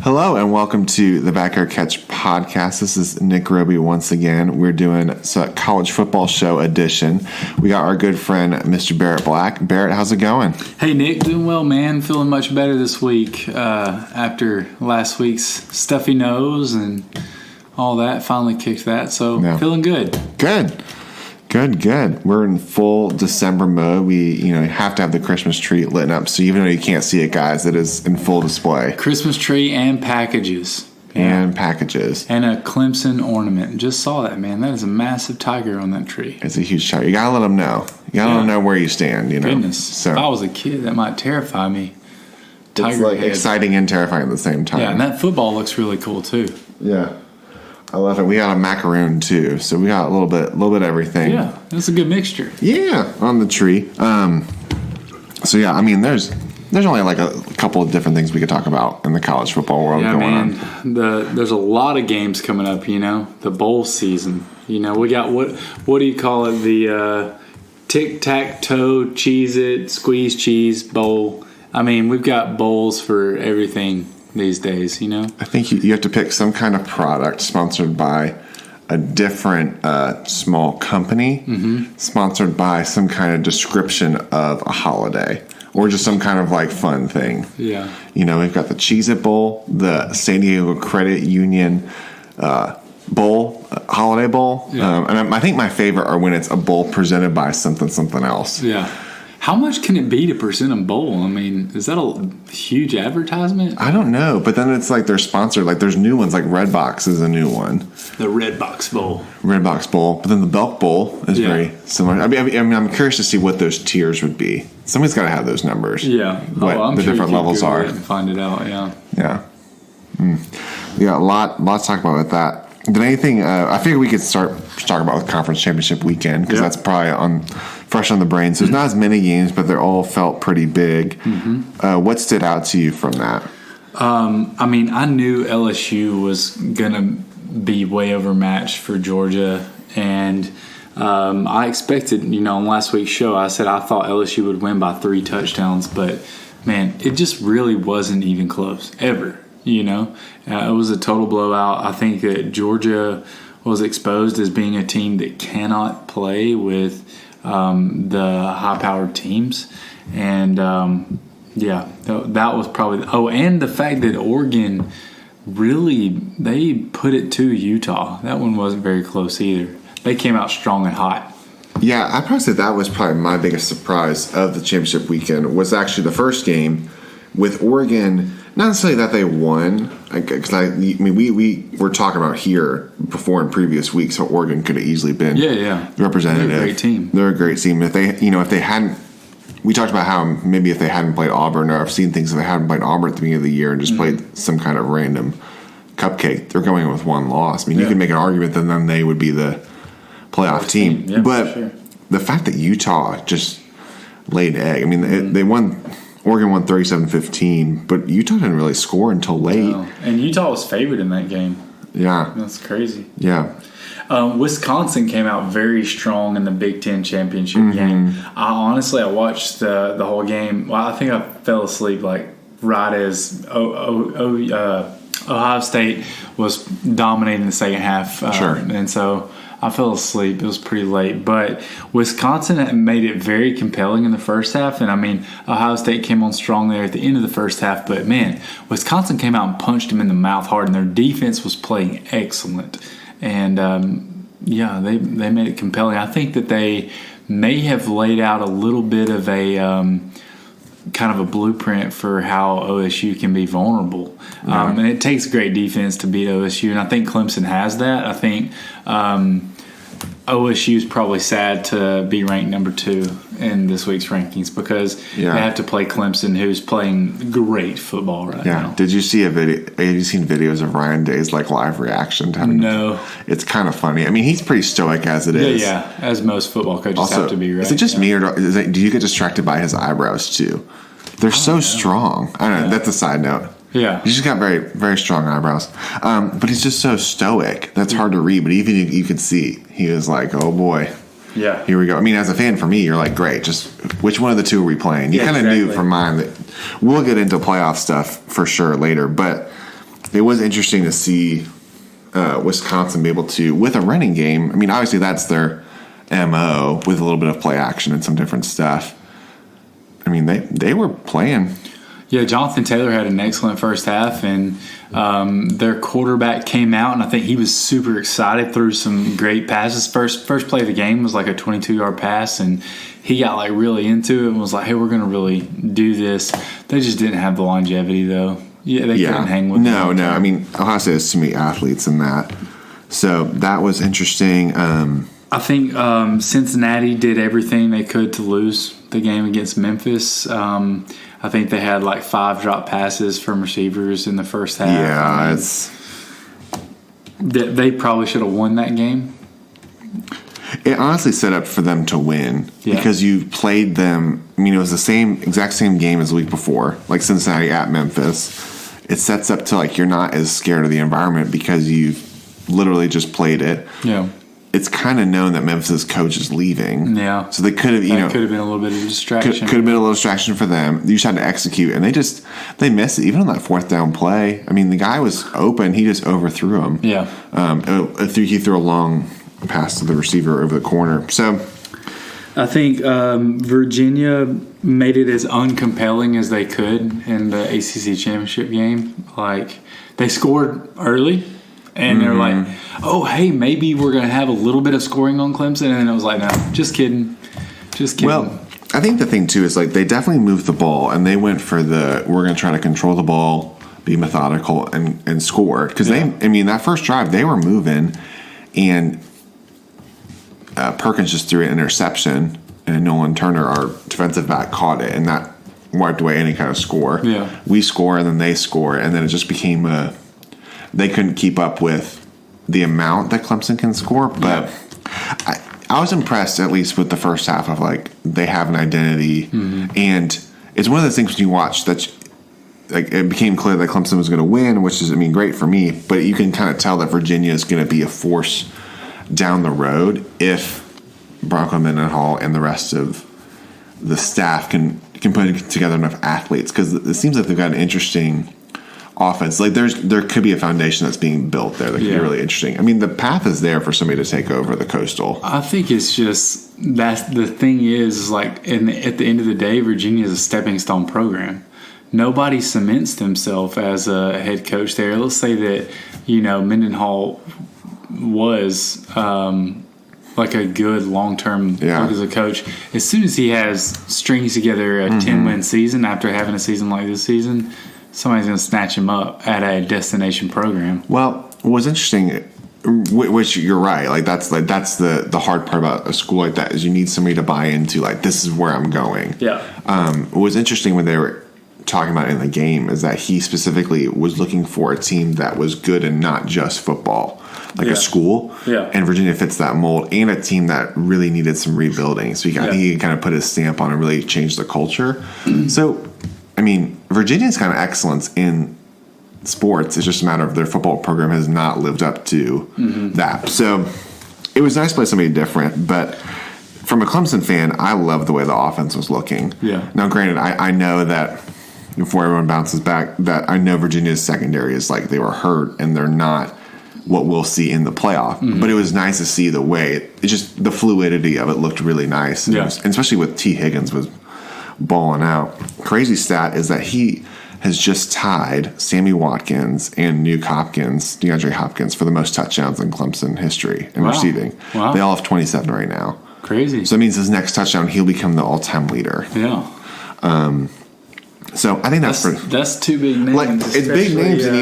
Hello and welcome to the Backyard Catch podcast. This is Nick Roby once again. We're doing a college football show edition. We got our good friend, Mr. Barrett Black. Barrett, how's it going? Hey, Nick. Doing well, man. Feeling much better this week after last week's stuffy nose and all that. Finally kicked that, so Feeling good. Good. We're in full December mode. We, have to have the Christmas tree lit up. So even though you can't see it, guys, it is in full display. Christmas tree and packages. And packages. And a Clemson ornament. Just saw that, man. That is a massive tiger on that tree. It's a huge tiger. You got to let them know. You got to let them know where you stand, Goodness. So, if I was a kid, that might terrify me. Tiger it's like head. Exciting and terrifying at the same time. Yeah, and that football looks really cool, too. Yeah. I love it. We got a macaroon too, so we got a little bit of everything. Yeah, that's a good mixture. Yeah, on the tree. There's only like a couple of different things we could talk about in the college football world going on. There's a lot of games coming up. The bowl season. We got what do you call it? The tic-tac-toe, Cheez-It, squeeze cheese bowl. We've got bowls for everything these days, I think you have to pick some kind of product sponsored by a different small company, sponsored by some kind of description of a holiday, or just some kind of like fun thing. Yeah. We've got the Cheez-It Bowl, the San Diego Credit Union bowl, holiday bowl. Yeah. And I think my favorite are when it's a bowl presented by something else. Yeah. How much can it be to present a bowl? is that a huge advertisement? I don't know, but then it's like they're sponsored. Like there's new ones, like Redbox is a new one. The Redbox Bowl. Redbox Bowl, but then the Belk Bowl is very similar. I'm curious to see what those tiers would be. Somebody's got to have those numbers. Yeah, what the different levels are. And find it out. Yeah. Yeah. Yeah, a lot to talk about with that. Did anything? I figured we could start talking about the conference championship weekend because that's probably fresh on the brain. So there's not as many games, but they all felt pretty big. What stood out to you from that? I knew LSU was gonna be way overmatched for Georgia, and I expected. On last week's show, I said I thought LSU would win by 3 touchdowns, but man, it just really wasn't even close ever. It was a total blowout. I think that Georgia was exposed as being a team that cannot play with the high-powered teams. And, that was probably – and the fact that Oregon really – they put it to Utah. That one wasn't very close either. They came out strong and hot. Yeah, I'd probably say that was probably my biggest surprise of the championship weekend was actually the first game with Oregon – not necessarily that they won, because we were talking about here before in previous weeks how Oregon could have easily been representative. They're a great team. They're a great team. If they hadn't, we talked about how maybe if they hadn't played Auburn, or I've seen things if they hadn't played Auburn at the beginning of the year and just played some kind of random cupcake, they're going in with one loss. You could make an argument that then they would be the playoff team. Yeah, but sure. The fact that Utah just laid an egg. They won. Oregon won 37-15, but Utah didn't really score until late. No. And Utah was favored in that game. Yeah. That's crazy. Yeah. Wisconsin came out very strong in the Big Ten championship game. I watched the whole game. Well, I think I fell asleep right as Ohio State was dominating the second half. Sure. And so I fell asleep. It was pretty late. But Wisconsin made it very compelling in the first half. And, Ohio State came on strong there at the end of the first half. But, man, Wisconsin came out and punched them in the mouth hard. And their defense was playing excellent. And, they made it compelling. I think that they may have laid out a little bit of a kind of a blueprint for how OSU can be vulnerable. And it takes great defense to beat OSU, and I think Clemson has that. I think OSU is probably sad to be ranked number 2 in this week's rankings because they have to play Clemson, who's playing great football right now. Did you see a video? Have you seen videos of Ryan Day's live reaction to having? No. It's kind of funny. he's pretty stoic as it is. Yeah, as most football coaches also, have to be. Right? Is it just me, or do you get distracted by his eyebrows too? They're so strong. I don't know. That's a side note. Yeah. He's just got very, very strong eyebrows. But he's just so stoic. That's hard to read. But even you could see, he was like, oh, boy. Yeah. Here we go. As a fan, for me, you're like, great. Just which one of the two are we playing? You kind of knew from mine that we'll get into playoff stuff for sure later. But it was interesting to see Wisconsin be able to, with a running game. I mean, obviously that's their MO with a little bit of play action and some different stuff. I mean, they were playing. Yeah, Jonathan Taylor had an excellent first half, and their quarterback came out, and I think he was super excited, threw some great passes. First play of the game was like a 22-yard pass, and he got like really into it and was like, hey, we're going to really do this. They just didn't have the longevity, though. Yeah, they couldn't hang with No. I mean, Ohio State has too many athletes in that. So that was interesting. I think Cincinnati did everything they could to lose the game against Memphis. I think they had like 5 drop passes from receivers in the first half. Yeah, they probably should have won that game. It honestly set up for them to win because you played them. I mean, it was the exact same game as the week before, like Cincinnati at Memphis. It sets up to like you're not as scared of the environment because you've literally just played it. Yeah. It's kind of known that Memphis' coach is leaving. Yeah. So they could have, could have been a little bit of a distraction. Could have been a little distraction for them. You just had to execute, and they missed it. Even on that 4th down play, I mean, the guy was open. He just overthrew him. Yeah. He threw a long pass to the receiver over the corner. So I think Virginia made it as uncompelling as they could in the ACC championship game. Like, they scored early. And they're like, oh, hey, maybe we're going to have a little bit of scoring on Clemson. And then it was like, no, just kidding. Well, I think the thing, too, is like they definitely moved the ball. And they went for we're going to try to control the ball, be methodical, and score. Because that first drive, they were moving. And Perkins just threw an interception. And Nolan Turner, our defensive back, caught it. And that wiped away any kind of score. Yeah. We score, and then they score. And then it just became they couldn't keep up with the amount that Clemson can score, but I was impressed at least with the first half of like they have an identity, and it's one of those things when you watch that like it became clear that Clemson was going to win, which is great for me, but you can kind of tell that Virginia is going to be a force down the road if Bronco Mendenhall and the rest of the staff can put together enough athletes, because it seems like they've got an interesting offense. Like there could be a foundation that's being built there that could be really interesting. I mean, the path is there for somebody to take over the Coastal. I think it's just that's the thing is like at the end of the day, Virginia is a stepping stone program. Nobody cements themselves as a head coach there. Let's say that Mendenhall was like a good long-term look as a coach. As soon as he strings together a 10-win season after having a season like this season, somebody's going to snatch him up at a destination program. Well, what's interesting, which you're right, like that's the hard part about a school like that is you need somebody to buy into like this is where I'm going. Yeah. What was interesting when they were talking about it in the game is that he specifically was looking for a team that was good and not just football, like a school. Yeah. And Virginia fits that mold, and a team that really needed some rebuilding. So he kind of put his stamp on and really changed the culture. So, I mean, Virginia's kind of excellence in sports. It's just a matter of their football program has not lived up to that. So it was nice to play somebody different. But from a Clemson fan, I love the way the offense was looking. Yeah. Now, granted, I know that before everyone bounces back, that I know Virginia's secondary is like they were hurt and they're not what we'll see in the playoff. But it was nice to see the way it's just the fluidity of it looked really nice. And especially with T. Higgins was balling out. Crazy stat is that he has just tied Sammy Watkins and DeAndre Hopkins for the most touchdowns in Clemson history in receiving. Wow. They all have 27 right now. Crazy. So that means his next touchdown, he'll become the all-time leader. Yeah. So I think that's two big names. Like it's big names, and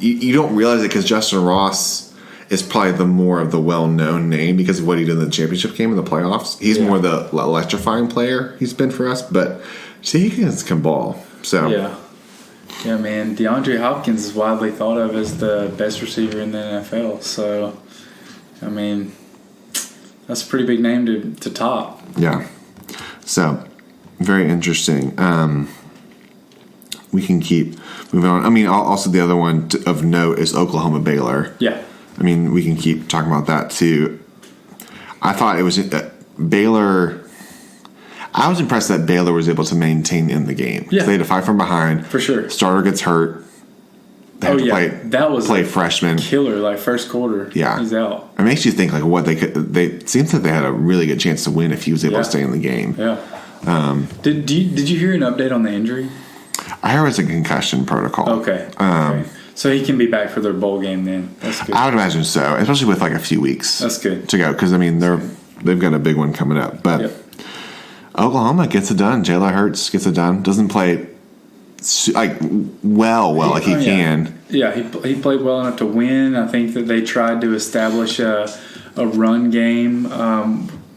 you don't realize it because Justin Ross is probably the more of the well-known name because of what he did in the championship game in the playoffs. He's more the electrifying player he's been for us, but T. Higgins can ball. So yeah, man. DeAndre Hopkins is widely thought of as the best receiver in the NFL. So, I mean, that's a pretty big name to top. Yeah. So, very interesting. We can keep moving on. I mean, also the other one of note is Oklahoma Baylor. Yeah. I mean, we can keep talking about that too. I thought it was Baylor. I was impressed that Baylor was able to maintain in the game. Yeah. They had to fight from behind. For sure. Starter gets hurt. They have to that was play freshmen. Killer, like first quarter. Yeah, he's out. It makes you think like what they could. It seems like they had a really good chance to win if he was able to stay in the game. Yeah. Did you hear an update on the injury? I heard it's a concussion protocol. Okay. Okay. So he can be back for their bowl game then. That's good. I would imagine so, especially with like a few weeks. That's good to go because I mean they've got a big one coming up. But Oklahoma gets it done. Jalen Hurts gets it done. Doesn't play like like he can. Yeah, he played well enough to win. I think that they tried to establish a run game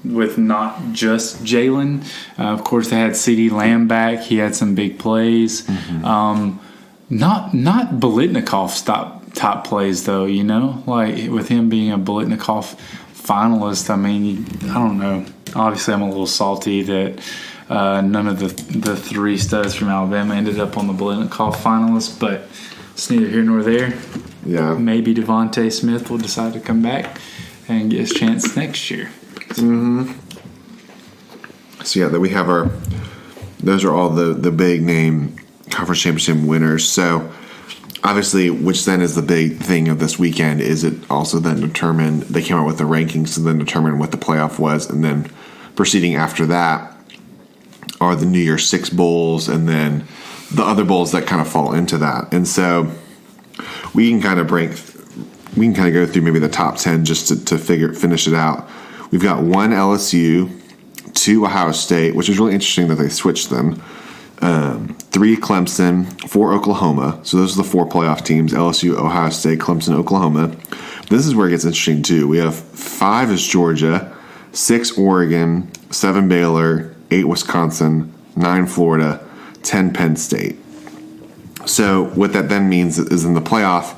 with not just Jalen. Of course, they had CeeDee Lamb back. He had some big plays. Mm-hmm. Not Biletnikov's top plays though. You know, like with him being a Biletnikov finalist. I mean, I don't know. Obviously, I'm a little salty that none of the three studs from Alabama ended up on the Biletnikoff finalists, but it's neither here nor there. Yeah. Maybe Devontae Smith will decide to come back and get his chance next year. Mm-hmm. So, yeah, we have those are all the big name conference championship winners. So, obviously, which then is the big thing of this weekend, is it also then determined, they came out with the rankings to then determine what the playoff was, and then proceeding after that are the New Year's Six bowls and then the other bowls that kind of fall into that. And so we can kind of go through maybe the top 10 just to finish it out. We've got 1 LSU, 2 Ohio State, which is really interesting that they switched them. 3 Clemson, 4 Oklahoma. So those are the 4 playoff teams: LSU, Ohio State, Clemson, Oklahoma. This is where it gets interesting too. We have 5 is Georgia, 6 Oregon, 7 Baylor, 8 Wisconsin, 9 Florida, 10 Penn State. So what that then means is in the playoff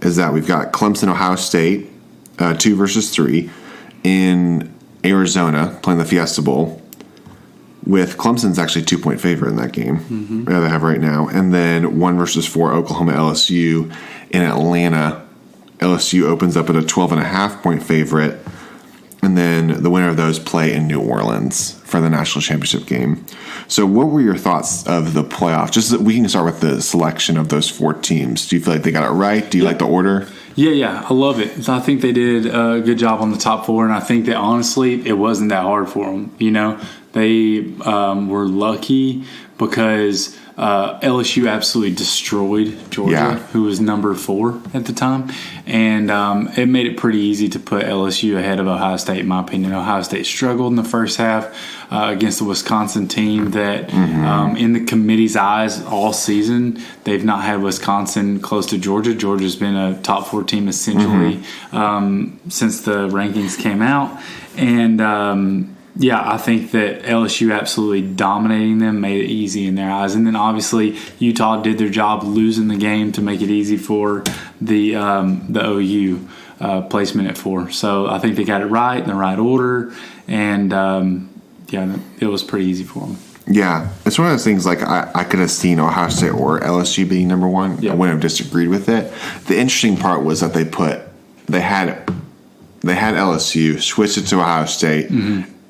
is that we've got Clemson, Ohio State, 2 versus 3 in Arizona playing the Fiesta Bowl. With Clemson's actually 2-point favorite in that game that they have right now. And then 1 versus 4 Oklahoma LSU in Atlanta. LSU opens up at a 12.5-point favorite. And then the winner of those play in New Orleans for the national championship game. So what were your thoughts of the playoff? Just so that we can start with the selection of those 4 teams. Do you feel like they got it right? Do you like the order? Yeah, I love it. I think they did a good job on the top 4, and I think that honestly it wasn't that hard for them. You know, they were lucky because LSU absolutely destroyed Georgia, who was number 4 at the time, and it made it pretty easy to put LSU ahead of Ohio State, in my opinion. Ohio State struggled in the first half against the Wisconsin team that, in the committee's eyes all season, they've not had Wisconsin close to Georgia. Georgia's been a top 4 team essentially since the rankings came out, and I think that LSU absolutely dominating them made it easy in their eyes. And then obviously Utah did their job losing the game to make it easy for the OU placement at 4. So I think they got it right in the right order. And, it was pretty easy for them. Yeah, it's one of those things like I could have seen Ohio State or LSU being number 1. I wouldn't have disagreed with it. The interesting part was that they had LSU, switched it to Ohio State,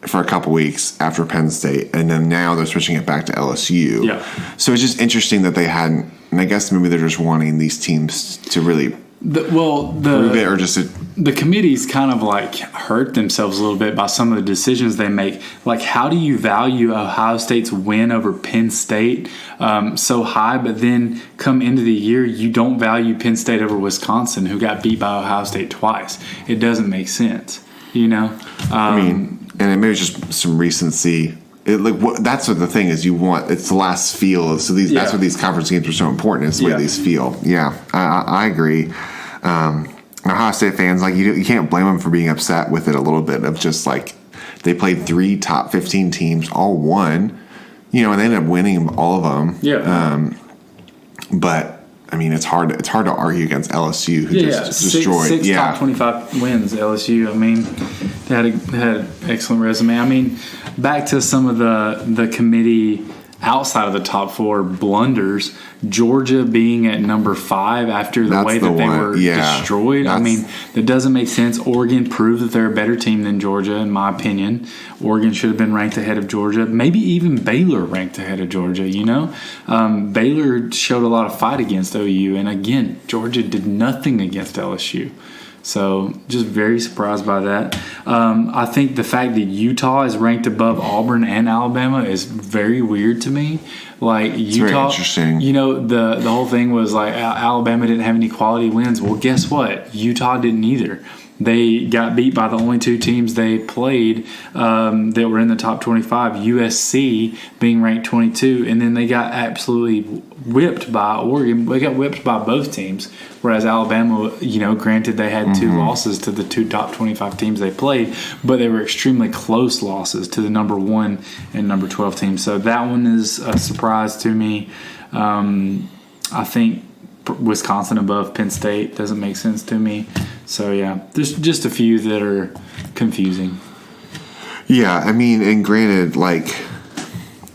for a couple weeks after Penn State, and then now they're switching it back to LSU. Yeah. So it's just interesting that they hadn't, and I guess maybe they're just wanting these teams to really prove it, or just the committees kind of like hurt themselves a little bit by some of the decisions they make. Like, how do you value Ohio State's win over Penn State so high, but then come into the year you don't value Penn State over Wisconsin, who got beat by Ohio State twice? It doesn't make sense, you know. And maybe it's just some recency. That's what the thing is. You want it's the last feel. So that's what these conference games are so important. It's the way these feel. Yeah, I agree. Ohio State fans, like you can't blame them for being upset with it a little bit. Of just like they played 3 top 15 teams, all won, and they ended up winning all of them. Yeah. But I mean, it's hard to argue against LSU, who just destroyed. 6 top 25 wins. LSU. I mean, they had an excellent resume. I mean, back to some of the committee outside of the top 4 blunders. Georgia being at number 5 after the way that they were destroyed. I mean, that doesn't make sense. Oregon proved that they're a better team than Georgia, in my opinion. Oregon should have been ranked ahead of Georgia. Maybe even Baylor ranked ahead of Georgia, Baylor showed a lot of fight against OU. And again, Georgia did nothing against LSU. So just very surprised by that. I think the fact that Utah is ranked above Auburn and Alabama is very weird to me. Like it's Utah, very interesting. The whole thing was like Alabama didn't have any quality wins. Well, guess what? Utah didn't either. They got beat by the only 2 teams they played that were in the top 25, USC being ranked 22, and then they got absolutely whipped by Oregon. They got whipped by both teams, whereas Alabama, granted they had 2 losses to the 2 top 25 teams they played, but they were extremely close losses to the number 1 and number 12 teams. So that one is a surprise to me. I think Wisconsin above Penn State doesn't make sense to me. So, yeah, there's just a few that are confusing. Yeah, I mean, and granted,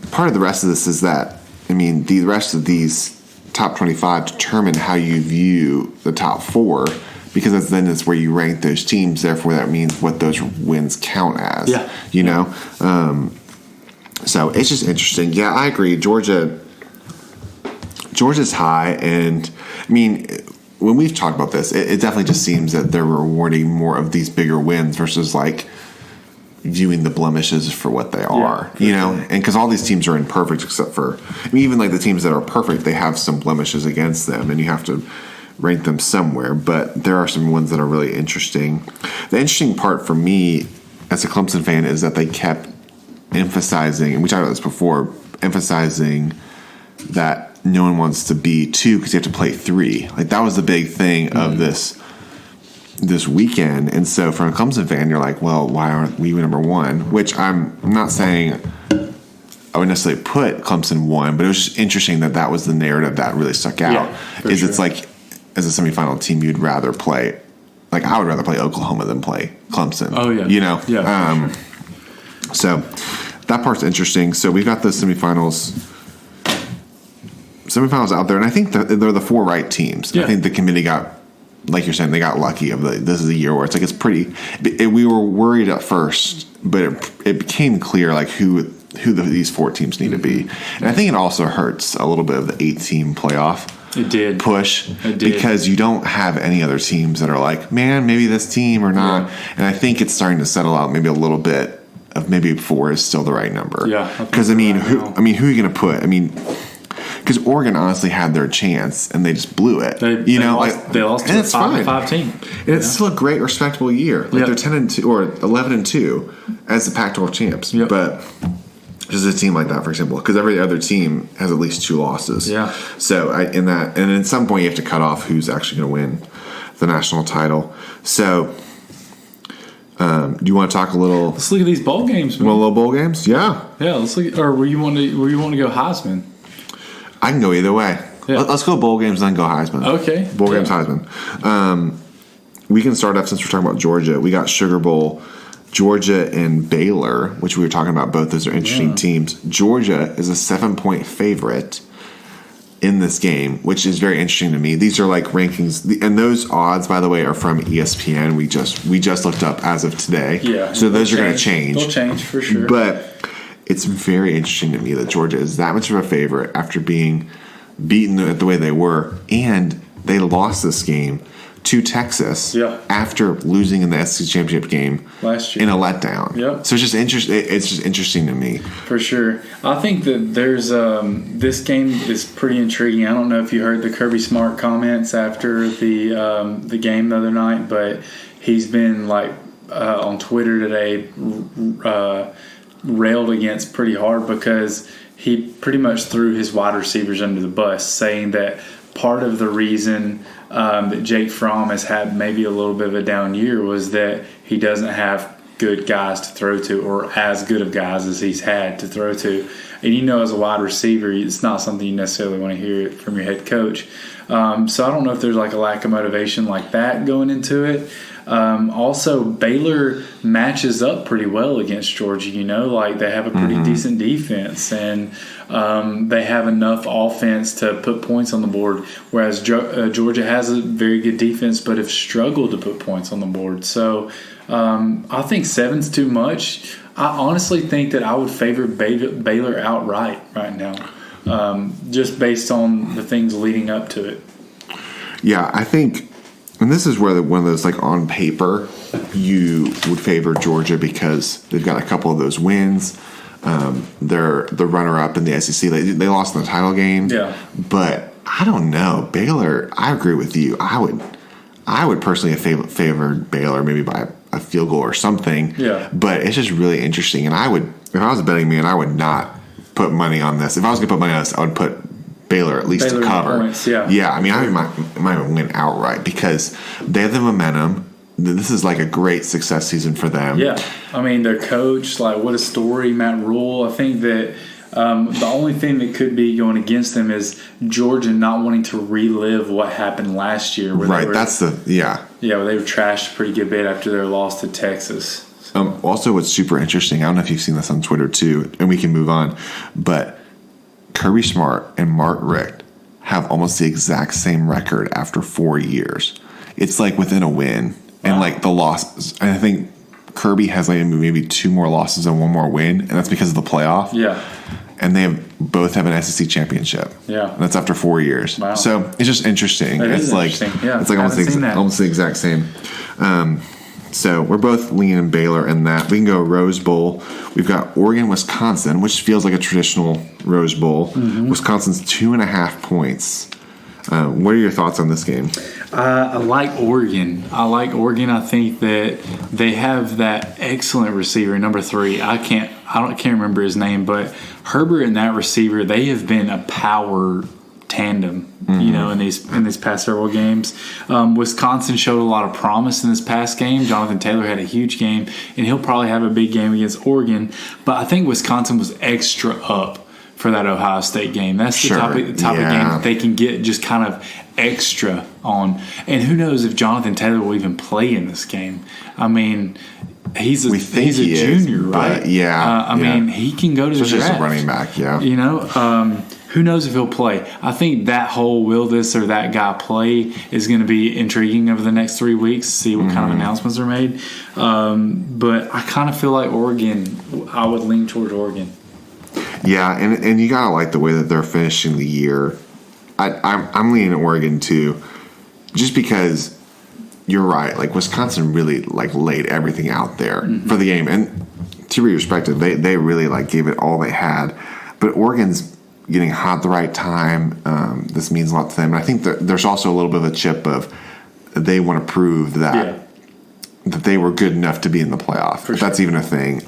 part of the rest of this is that, the rest of these top 25 determine how you view the top 4, because then it's where you rank those teams. Therefore, that means what those wins count as. Yeah. So it's just interesting. Yeah, I agree. Georgia's high, and when we've talked about this, it definitely just seems that they're rewarding more of these bigger wins versus viewing the blemishes for what they are, and because all these teams are imperfect except for, even the teams that are perfect, they have some blemishes against them, and you have to rank them somewhere. But there are some ones that are really interesting. The interesting part for me as a Clemson fan is that they kept emphasizing, and we talked about this before, emphasizing that no one wants to be 2 because you have to play 3. That was the big thing of this weekend. And so from a Clemson fan, you're like, well, why aren't we number 1? Which I'm not saying I would necessarily put Clemson 1, but it was just interesting that was the narrative that really stuck out. Yeah, is sure. It's as a semifinal team, you'd rather play, I would rather play Oklahoma than play Clemson. Oh, yeah. Yeah. Sure. So that part's interesting. So we've got the semifinals out there, and I think they're the 4 right teams. Yeah. I think the committee got, like you're saying, they got lucky. This is a year where it's pretty. We were worried at first, but it became clear who these 4 teams need to be, and I think it also hurts a little bit of the 8-team playoff. It did push it did. Because you don't have any other teams that are man, maybe this team or not, and I think it's starting to settle out maybe a little bit of maybe 4 is still the right number. Yeah, because who are you going to put? Because Oregon honestly had their chance and they just blew it. They lost to a 5-5 team, and it's still a great, respectable year. They're 10-2 or 11-2 as the Pac-12 champs. Yep. But just a team like that, for example, because every other team has at least 2 losses. Yeah. So and at some point you have to cut off who's actually going to win the national title. So. Do you want to talk a little? Let's look at these bowl games. Man. Well, little bowl games, yeah. Yeah, let's look. Or were you want to go Heisman? I can go either way. Yeah. Let's go bowl games and then go Heisman. Okay. Bowl games, Heisman. We can start off since we're talking about Georgia. We got Sugar Bowl, Georgia and Baylor, which we were talking about. Both those are interesting teams. Georgia is a 7-point favorite in this game, which is very interesting to me. These are rankings, and those odds, by the way, are from ESPN. We just looked up as of today. Yeah. So those are going to change. They'll change for sure. But it's very interesting to me that Georgia is that much of a favorite after being beaten the way they were, and they lost this game to Texas after losing in the SEC championship game last year in a letdown. Yep. So it's just interesting to me. For sure. I think that there's this game is pretty intriguing. I don't know if you heard the Kirby Smart comments after the game the other night, but he's been on Twitter today railed against pretty hard because he pretty much threw his wide receivers under the bus, saying that part of the reason that Jake Fromm has had maybe a little bit of a down year was that he doesn't have good guys to throw to, or as good of guys as he's had to throw to. And as a wide receiver, it's not something you necessarily want to hear from your head coach. So I don't know if there's a lack of motivation like that going into it. Also, Baylor matches up pretty well against Georgia. Like they have a pretty decent defense, and they have enough offense to put points on the board, whereas Georgia has a very good defense but have struggled to put points on the board. So I think 7's too much. I honestly think that I would favor Baylor outright right now, just based on the things leading up to it. Yeah, I think, and this is where one of those, like, on paper, you would favor Georgia because they've got a couple of those wins. They're the runner-up in the SEC. They lost in the title game. Yeah. But I don't know. Baylor, I agree with you. I would personally have favored Baylor maybe by a field goal or something. Yeah. But it's just really interesting. And if I was a betting man, I would not put money on this. If I was going to put money on this, I would put Baylor at least to cover. Points, yeah. Yeah, I mean, I might even win outright because they have the momentum. This is like a great success season for them. Yeah. I mean, their coach, like, what a story, Matt Rule. I think that the only thing that could be going against them is Georgia not wanting to relive what happened last year. Right, where they were trashed a pretty good bit after their loss to Texas. Also, what's super interesting, I don't know if you've seen this on Twitter too, and we can move on, but Kirby Smart and Mark Richt have almost the exact same record after 4 years. It's like within a win. Wow. And like the losses, and I think Kirby has like maybe 2 more losses and 1 more win, and that's because of the playoff. Yeah. And they both have an SEC championship. Yeah. And that's after 4 years. Wow. So it's just interesting. It's interesting. Yeah. It's like almost the exact same. So we're both leaning Baylor in that. We can go Rose Bowl. We've got Oregon, Wisconsin, which feels like a traditional Rose Bowl. Mm-hmm. Wisconsin's 2.5 points. What are your thoughts on this game? I like Oregon. I think that they have that excellent receiver, number 3. I can't remember his name, but Herbert and that receiver, they have been a power tandem, in these past several games. Wisconsin showed a lot of promise in this past game. Jonathan Taylor had a huge game, and he'll probably have a big game against Oregon. But I think Wisconsin was extra up for that Ohio State game. That's the type of game that they can get just kind of extra on. And who knows if Jonathan Taylor will even play in this game. I mean, he's a junior, right? Yeah. I mean, he can go to the draft. Just a running back, yeah. Who knows if he'll play? I think that whole will this or that guy play is going to be intriguing over the next 3 weeks to see what kind of announcements are made. But I kind of feel like Oregon, I would lean toward Oregon. Yeah, and you gotta like the way that they're finishing the year. I'm leaning Oregon too, just because you're right. Like Wisconsin really like laid everything out there for the game, and to be respected, they really like gave it all they had. But Oregon's getting hot at the right time. This means a lot to them. And I think that there's also a little bit of a chip of they want to prove that they were good enough to be in the playoff. If that's even a thing.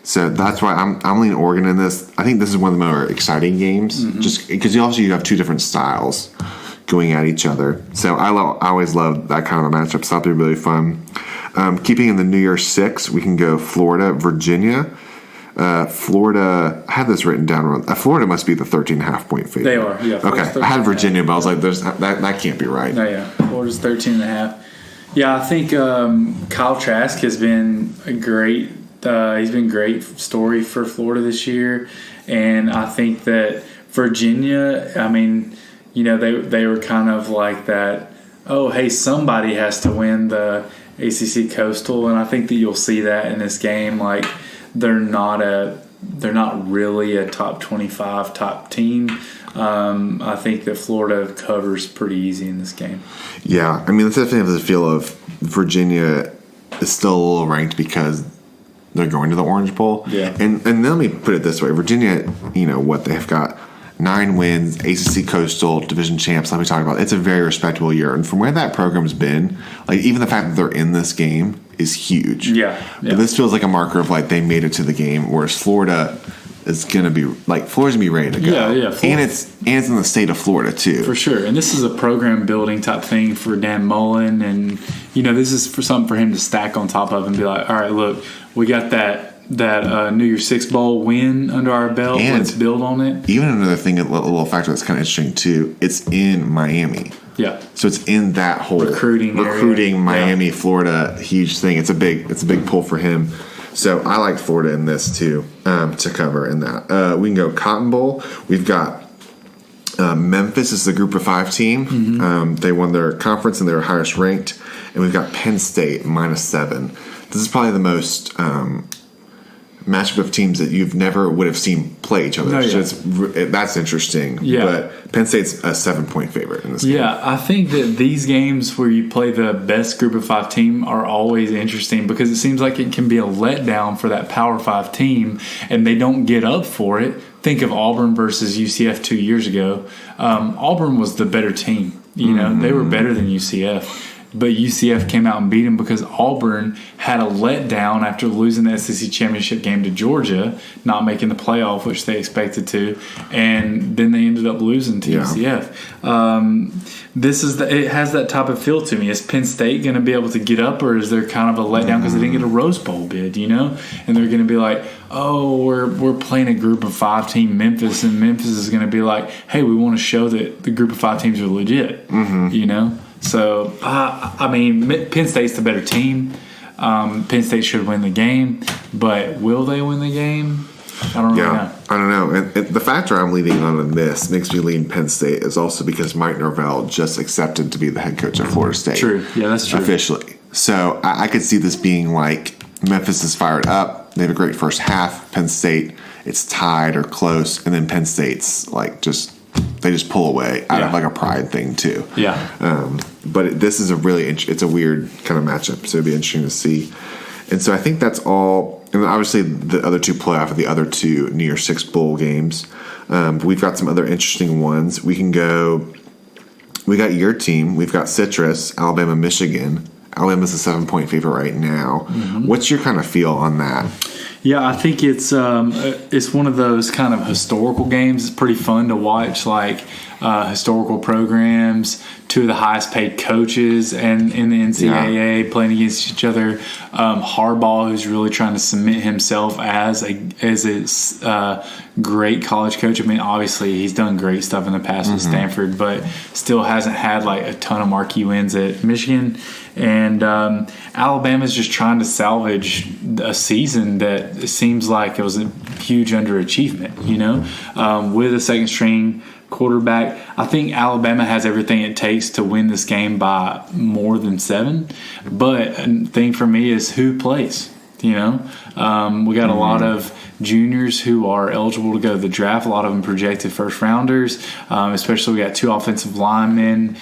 So that's why I'm leaning Oregon in this. I think this is one of the more exciting games, just because you have 2 different styles going at each other. So I always love that kind of a matchup. So that'll be really fun. Keeping in the New Year's 6, we can go Florida, Virginia. Florida, I had this written down. Florida must be the 13.5 point favorite. They are, yeah. Okay, I had Virginia, but I was like, that can't be right. No, yeah. Florida's 13.5. Yeah, I think Kyle Trask has been a great. He's been great story for Florida this year, and I think that Virginia. I mean, they were kind of like that. Oh, hey, somebody has to win the ACC Coastal, and I think that you'll see that in this game. Like they're not really a top 25 top team. I think that Florida covers pretty easy in this game. Yeah, I mean, it's definitely the feel of Virginia is still a little ranked because they're going to the Orange Bowl. Yeah. And let me put it this way. Virginia, they've got 9 wins, ACC Coastal, Division champs, like we talked about. It's a very respectable year. And from where that program's been, like even the fact that they're in this game is huge. Yeah. But this feels like a marker of like they made it to the game, whereas Florida is going to be like Florida's going to be ready to go. Yeah. And it's in the state of Florida too. For sure. And this is a program building type thing for Dan Mullen, and this is for something for him to stack on top of and be like, all right, look, we got that New Year's Six Bowl win under our belt. And let's build on it. Even another thing, a little factor that's kind of interesting too. It's in Miami. Yeah. So it's in that whole recruiting Miami, Florida, huge thing. It's a big pull for him. So I like Florida in this too, to cover in that. We can go Cotton Bowl. We've got Memphis is the Group of 5 team. Mm-hmm. They won their conference and they were highest ranked. And we've got Penn State -7. This is probably the most matchup of teams that you've never would have seen play each other. No, yeah. So that's interesting. Yeah. But Penn State's a 7-point favorite in this game. Yeah, I think that these games where you play the best Group of 5 team are always interesting because it seems like it can be a letdown for that Power 5 team and they don't get up for it. Think of Auburn versus UCF 2 years ago. Auburn was the better team. They were better than UCF. But UCF came out and beat them because Auburn had a letdown after losing the SEC championship game to Georgia, not making the playoff, which they expected to, and then they ended up losing to UCF. It has that type of feel to me. Is Penn State going to be able to get up, or is there kind of a letdown because they didn't get a Rose Bowl bid? And they're going to be like, oh, we're playing a Group of 5 team Memphis, and Memphis is going to be like, hey, we want to show that the Group of 5 teams are legit. So, Penn State's the better team. Penn State should win the game, but will they win the game? I don't really know. I don't know. And the factor I'm leaning on in this makes me lean Penn State is also because Mike Norvell just accepted to be the head coach of Florida State. True. Yeah, that's true. Officially. So I could see this being like Memphis is fired up. They have a great first half. Penn State, it's tied or close. And then Penn State's like they just pull away out of like a pride thing too. Yeah. But this is it's a weird kind of matchup, so it'd be interesting to see. And so I think that's all. And obviously the other two play off of the other two New Year's Six Bowl games. But we've got some other interesting ones. We got your team. We've got Citrus, Alabama, Michigan. Alabama's a 7-point favorite right now. Mm-hmm. What's your kind of feel on that? Yeah, I think it's one of those kind of historical games. It's pretty fun to watch, like historical programs, two of the highest paid coaches and in the NCAA playing against each other. Harbaugh, who's really trying to cement himself as a great college coach. I mean, obviously he's done great stuff in the past with Stanford, but still hasn't had like a ton of marquee wins at Michigan. And Alabama's just trying to salvage a season that seems like it was a huge underachievement, with a second string quarterback. I think Alabama has everything it takes to win this game by more than 7. But the thing for me is who plays. We got a lot of juniors who are eligible to go to the draft. A lot of them projected first rounders. Especially we got 2 offensive linemen,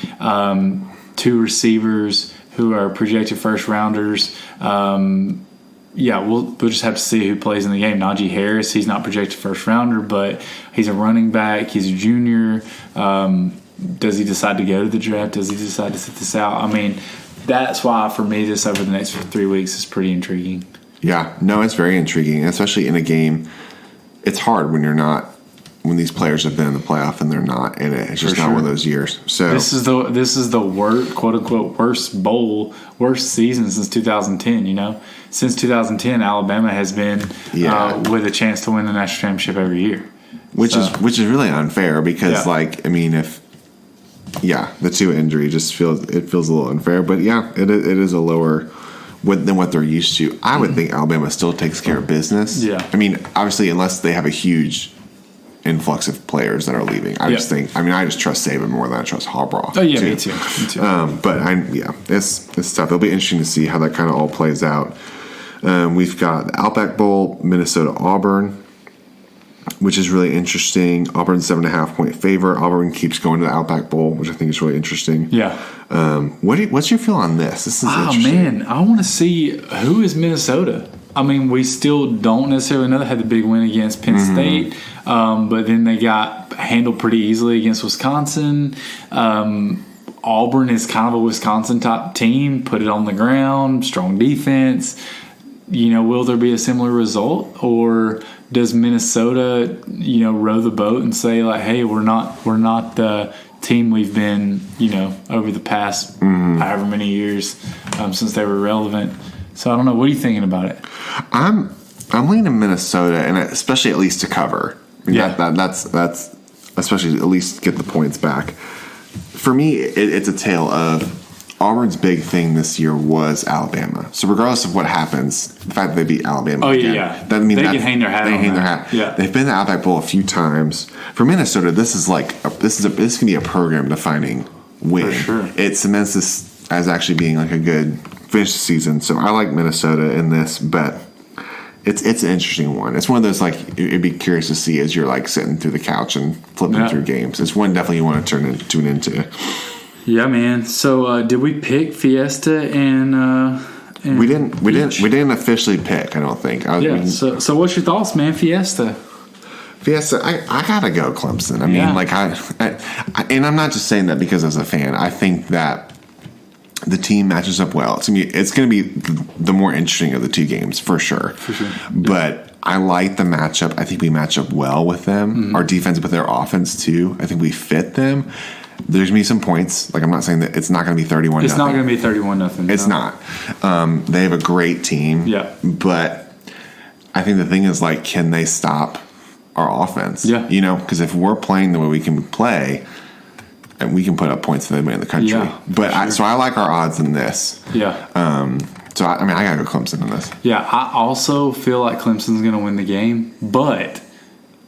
2 receivers who are projected first rounders. We'll just have to see who plays in the game. Najee Harris, he's not projected first rounder, but he's a running back. He's a junior. Does he decide to go to the draft? Does he decide to sit this out? I mean, that's why for me this over the next 3 weeks is pretty intriguing. Yeah, no, it's very intriguing, especially in a game. It's hard when these players have been in the playoff and they're not in it. It's just not one of those years. So this is the worst, quote unquote, worst season since 2010. Since 2010, Alabama has been with a chance to win the national championship every year, which is really unfair because the 2 injury just feels a little unfair. But it is a lower than what they're used to. I would think Alabama still takes care of business. Yeah, I mean, obviously, unless they have a huge influx of players that are leaving. I just trust Saban more than I trust Harbaugh. Oh, yeah, too. Me too. But it's tough. It'll be interesting to see how that kind of all plays out. We've got the Outback Bowl, Minnesota, Auburn, which is really interesting. Auburn's 7.5-point favorite. Auburn keeps going to the Outback Bowl, which I think is really interesting. Yeah. What's your feel on this? This is interesting. Man, I want to see who is Minnesota. I mean, we still don't necessarily know. They had the big win against Penn State, but then they got handled pretty easily against Wisconsin. Auburn is kind of a Wisconsin-type team. Put it on the ground, strong defense. Will there be a similar result, or does Minnesota, row the boat and say like, "Hey, we're not the team we've been, over the past however many years since they were relevant." So I don't know. What are you thinking about it? I'm leaning Minnesota, and especially at least to cover. I mean, that's especially at least get the points back. For me, it's a tale of Auburn's big thing this year was Alabama. So regardless of what happens, the fact that they beat Alabama, they can hang their hat. Yeah, they've been to the Outback Bowl a few times. For Minnesota, this is this can be a program defining win. For sure. It cements this as actually being like a good finish the season. So I like Minnesota in this, but it's an interesting one. It's one of those it'd be curious to see as you're like sitting through the couch and flipping through games. It's one definitely you want to tune into. Yeah, man. So did we pick Fiesta and we didn't officially pick. I don't think. So what's your thoughts, man? Fiesta, I gotta go Clemson. I mean, I and I'm not just saying that because as a fan. I think that the team matches up well. It's gonna be the more interesting of the two games for sure. For sure. But I like the matchup. I think we match up well with them. Mm-hmm. Our defense, but their offense too. I think we fit them. There's going to be some points. I'm not saying that it's not going to be 31-0. It's not going to be 31-0. It's not. They have a great team. Yeah. But I think the thing is, can they stop our offense? Yeah. Because if we're playing the way we can play, and we can put up points for anybody in the country. Yeah, but I like our odds in this. Yeah. So, I got to go Clemson in this. Yeah. I also feel like Clemson's going to win the game, but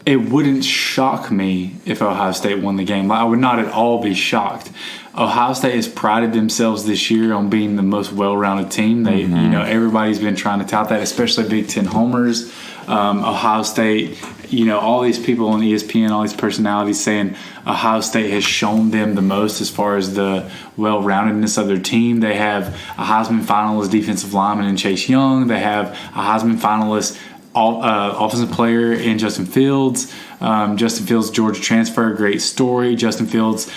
it wouldn't shock me if Ohio State won the game. I would not at all be shocked. Ohio State has prided themselves this year on being the most well-rounded team. They, everybody's been trying to tout that, especially Big Ten homers. Ohio State, all these people on ESPN, all these personalities saying Ohio State has shown them the most as far as the well-roundedness of their team. They have a Heisman finalist defensive lineman in Chase Young. They have a Heisman finalist offensive player in Justin Fields. Justin Fields, Georgia transfer, great story. Justin Fields,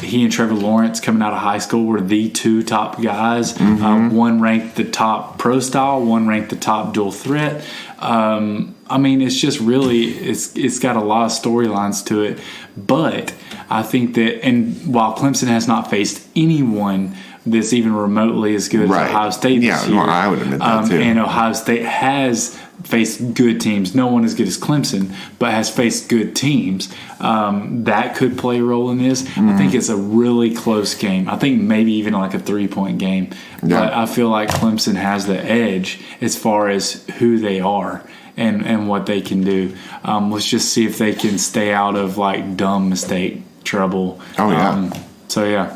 he and Trevor Lawrence coming out of high school were the two top guys. Mm-hmm. One ranked the top pro style, one ranked the top dual threat. It's just really it's got a lot of storylines to it. But I think that, and while Clemson has not faced anyone that's even remotely as good as Ohio State this year. I would admit that too. And Ohio State has faced good teams. No one as good as Clemson, but has faced good teams. That could play a role in this. Mm-hmm. I think it's a really close game. I think maybe even like a 3-point game. Yeah. But I feel like Clemson has the edge as far as who they are and what they can do. Let's just see if they can stay out of dumb mistake trouble. Oh, yeah.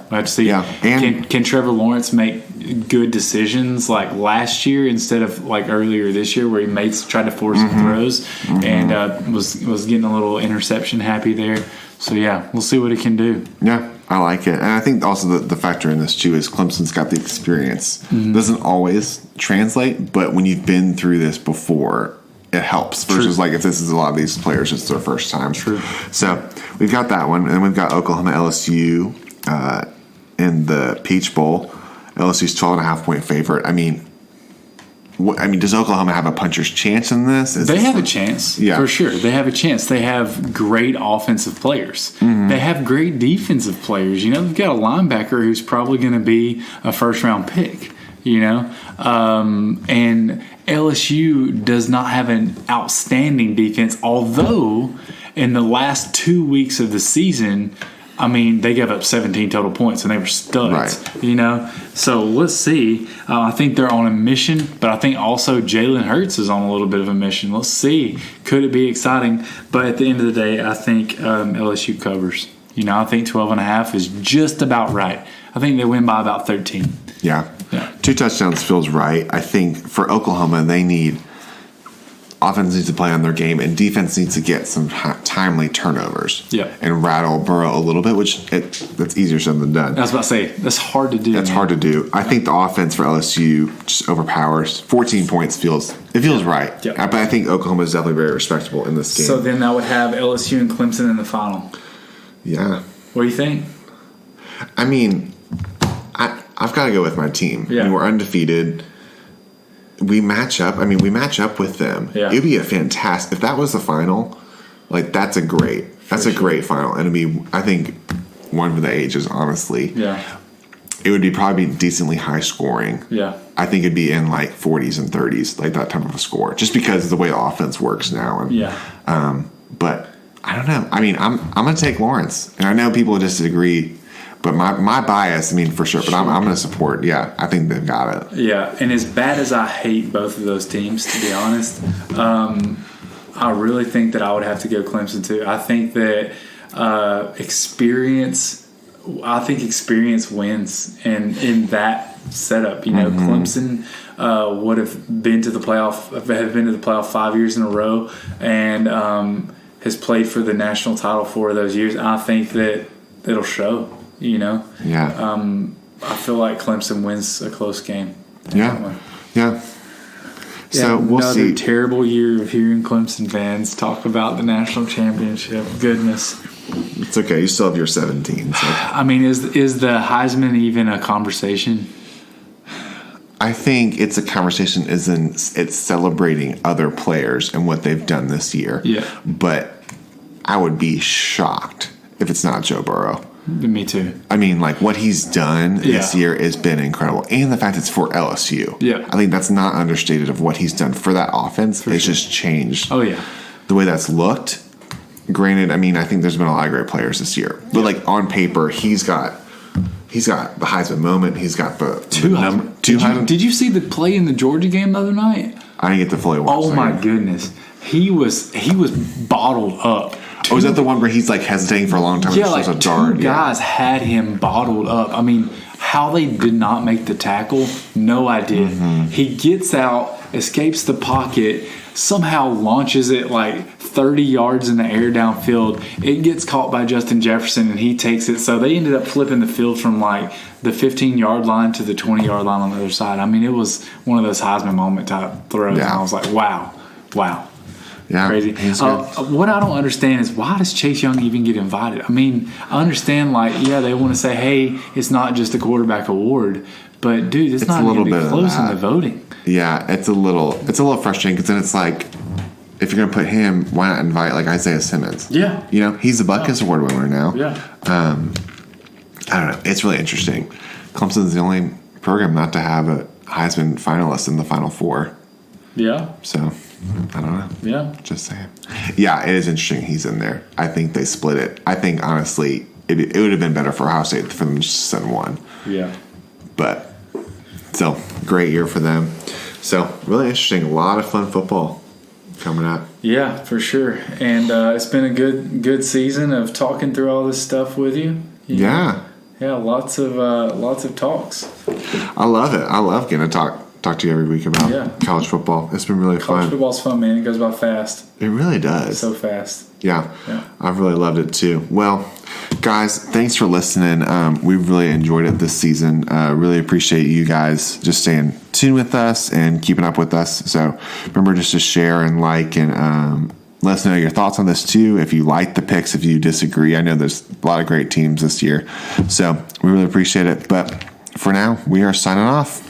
Let's see. Yeah. Can Trevor Lawrence make good decisions like last year instead of earlier this year where he tried to force some throws and was getting a little interception happy there. So, we'll see what he can do. Yeah, I like it. And I think also the factor in this, too, is Clemson's got the experience. Mm-hmm. Doesn't always translate, but when you've been through this before, it helps versus if this is a lot of these players, it's their first time. True. So, we've got that one. And then we've got Oklahoma LSU in the Peach Bowl. LSU's 12.5-point favorite. Does Oklahoma have a puncher's chance in this? They have a chance, for sure. They have a chance. They have great offensive players. Mm-hmm. They have great defensive players. They've got a linebacker who's probably going to be a first-round pick. And LSU does not have an outstanding defense, although in the last 2 weeks of the season, they gave up 17 total points and they were studs, So let's see. I think they're on a mission, but I think also Jalen Hurts is on a little bit of a mission. Let's see. Could it be exciting? But at the end of the day, I think LSU covers. I think 12.5 is just about right. I think they win by about 13. Yeah. 2 touchdowns feels right. I think for Oklahoma, they need offense needs to play on their game, and defense needs to get some timely turnovers. Yeah. And rattle Burrow a little bit, which that's easier said than done. I was about to say, that's hard to do. That's hard to do. I think the offense for LSU just overpowers. 14 points feels right. Yeah. But I think Oklahoma is definitely very respectable in this game. So then that would have LSU and Clemson in the final. Yeah. What do you think? I've got to go with my team. Yeah. We're undefeated. We match up. We match up with them. Yeah. It'd be a fantastic. If that was the final, that's a great final, and it'd be, I think, one for the ages, honestly. Yeah. it would be probably decently high scoring. Yeah. I think it'd be in like 40s and 30s, like that type of a score, just because of the way the offense works now. And, Yeah. but I don't know. I mean, I'm going to take Lawrence, and I know people disagree, but my bias, I mean, for sure. But I'm going to support. Yeah, I think they've got it. Yeah, and as bad as I hate both of those teams, to be honest, I really think that I would have to go Clemson too. I think that experience wins, and in that setup, Clemson would have been to the playoff 5 years in a row, and has played for the national title 4 of those years. I think that it'll show. Yeah. I feel like Clemson wins a close game. Yeah. Yeah. So we'll see. Another terrible year of hearing Clemson fans talk about the national championship. Goodness. It's okay. You still have your 17. So. I mean, is the Heisman even a conversation? I think it's a conversation. It's celebrating other players and what they've done this year. Yeah. But I would be shocked if it's not Joe Burrow. Me too. I mean, like what he's done this year has been incredible, and the fact it's for LSU. Yeah. I think that's not understated of what he's done for that offense. It's just changed. Oh yeah. The way that's looked. Granted, I mean, I think there's been a lot of great players this year, but like on paper, he's got the Heisman moment. He's got the two Heisman. Did you see the play in the Georgia game the other night? I didn't get to fully watch. Oh my goodness, he was bottled up. Is that the one where he's like hesitating for a long time? Yeah, like two guys had him bottled up. I mean, how they did not make the tackle, no idea. Mm-hmm. He gets out, escapes the pocket, somehow launches it like 30 yards in the air downfield. It gets caught by Justin Jefferson, and he takes it. So they ended up flipping the field from like the 15-yard line to the 20-yard line on the other side. I mean, it was one of those Heisman moment type throws, and I was like, wow. Yeah, crazy. What I don't understand is, why does Chase Young even get invited? I mean, I understand, like, they want to say, hey, it's not just a quarterback award, but dude, it's not even close in the voting. Yeah, it's a little frustrating, because then it's like, if you're going to put him, why not invite like Isaiah Simmons? Yeah, he's the Butkus Award winner now. Yeah, I don't know. It's really interesting. Clemson's the only program not to have a Heisman finalist in the Final Four. Yeah. So. I don't know. Yeah. Just saying. Yeah, it is interesting he's in there. I think they split it. I think, honestly, it would have been better for Ohio State for them to just send one. Yeah. But, so, great year for them. So, really interesting. A lot of fun football coming up. Yeah, for sure. And it's been a good season of talking through all this stuff with you. Yeah. Yeah, lots of talks. I love it. I love getting to talk to you every week about college football. It's been really fun. College football's fun, man. It goes by fast. It really does. So fast. Yeah. I've really loved it too. Well, guys, thanks for listening. We've really enjoyed it this season. Really appreciate you guys just staying tuned with us and keeping up with us. So remember just to share and like, and let us know your thoughts on this too. If you like the picks, if you disagree. I know there's a lot of great teams this year. So we really appreciate it. But for now, we are signing off.